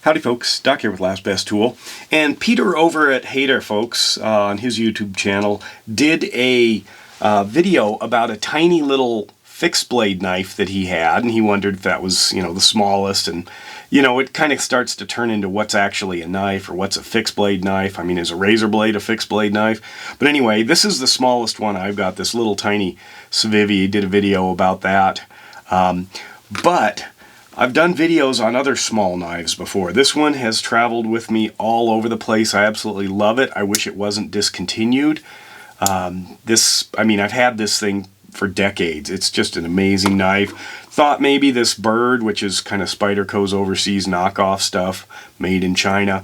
Howdy folks, Doc here with Last Best Tool. And Peter over at Hater Folks on his YouTube channel did a video about a tiny little fixed blade knife that he had, and he wondered if that was, the smallest, and it kind of starts to turn into what's actually a knife or what's a fixed blade knife. I mean, is a razor blade a fixed blade knife? But anyway, this is the smallest one I've got, this little tiny Civivi. He did a video about that. But I've done videos on other small knives before. This one has traveled with me all over the place. I absolutely love it. I wish it wasn't discontinued. I've had this thing for decades. It's just an amazing knife. Thought maybe this bird, which is kind of Spyderco's overseas knockoff stuff, made in China,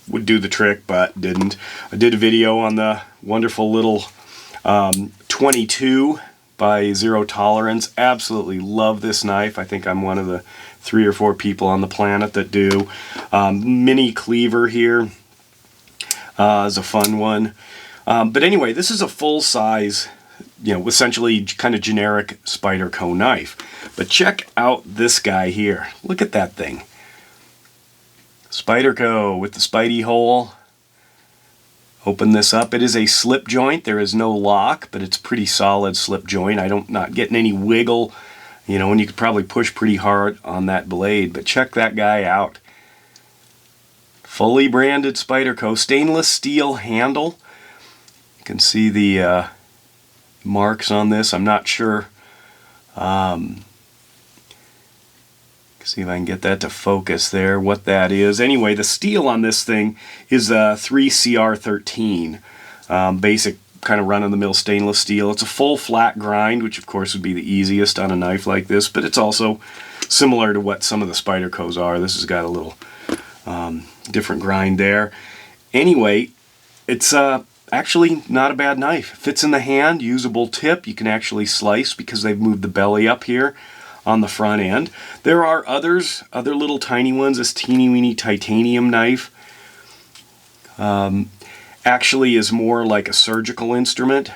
would do the trick, but didn't. I did a video on the wonderful little 22 by Zero Tolerance. Absolutely love this knife. I think I'm one of the 3 or 4 people on the planet that do. Mini cleaver here is a fun one. But anyway, this is a full-size, essentially kind of generic Spyderco knife. But check out this guy here. Look at that thing. Spyderco with the Spidey hole. Open this up. It is a slip joint. There is no lock, but it's pretty solid slip joint. Not getting any wiggle, and you could probably push pretty hard on that blade. But check that guy out. Fully branded Spyderco. Stainless steel handle. You can see the marks on this. I'm not sure. See if I can get that to focus there, what that is. Anyway, the steel on this thing is a 3CR13. Basic kind of run-of-the-mill stainless steel. It's a full flat grind, which of course would be the easiest on a knife like this, but it's also similar to what some of the Spydercos are. This has got a little different grind there. Anyway, it's actually not a bad knife. Fits in the hand, usable tip. You can actually slice because they've moved the belly up here on the front end. There are other little tiny ones. This teeny weeny titanium knife actually is more like a surgical instrument.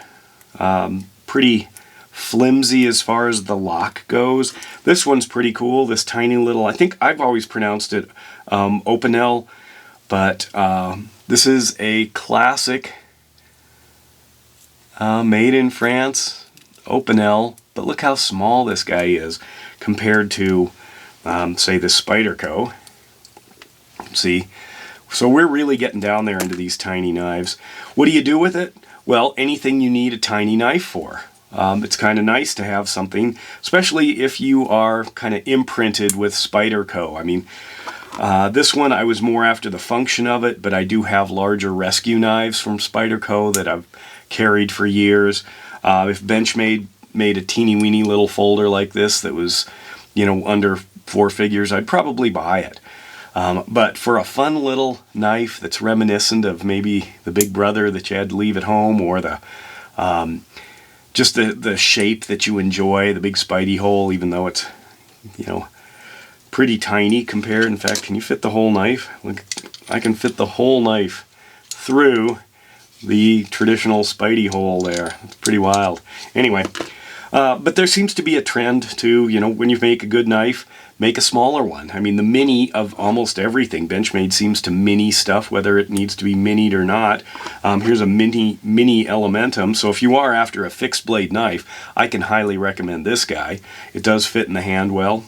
Pretty flimsy as far as the lock goes. This one's pretty cool. This tiny little, I think I've always pronounced it Opinel, but this is a classic made in France Opinel. But look how small this guy is compared to, say, the Spyderco. See? So we're really getting down there into these tiny knives. What do you do with it? Well, anything you need a tiny knife for. It's kind of nice to have something, especially if you are kind of imprinted with Spyderco. I mean, this one I was more after the function of it, but I do have larger rescue knives from Spyderco that I've carried for years. If Benchmade made a teeny weeny little folder like this that was, under 4 figures, I'd probably buy it. But for a fun little knife that's reminiscent of maybe the Big Brother that you had to leave at home, or the just the shape that you enjoy, the big Spidey hole, even though it's, pretty tiny compared. In fact, can you fit the whole knife? Look, I can fit the whole knife through the traditional Spidey hole there. It's pretty wild. Anyway, but there seems to be a trend to, when you make a good knife, make a smaller one. I mean, the mini of almost everything. Benchmade seems to mini stuff, whether it needs to be minied or not. Here's a mini Elementum. So if you are after a fixed blade knife, I can highly recommend this guy. It does fit in the hand well.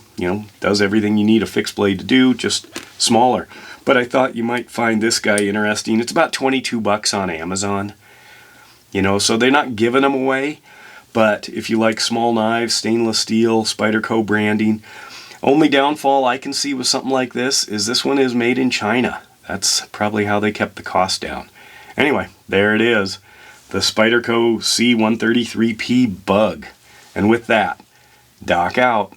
Does everything you need a fixed blade to do, just smaller. But I thought you might find this guy interesting. It's about 22 bucks on Amazon. So they're not giving them away. But if you like small knives, stainless steel, Spyderco branding, only downfall I can see with something like this one is made in China. That's probably how they kept the cost down. Anyway, there it is. The Spyderco C133P Bug. And with that, Doc out.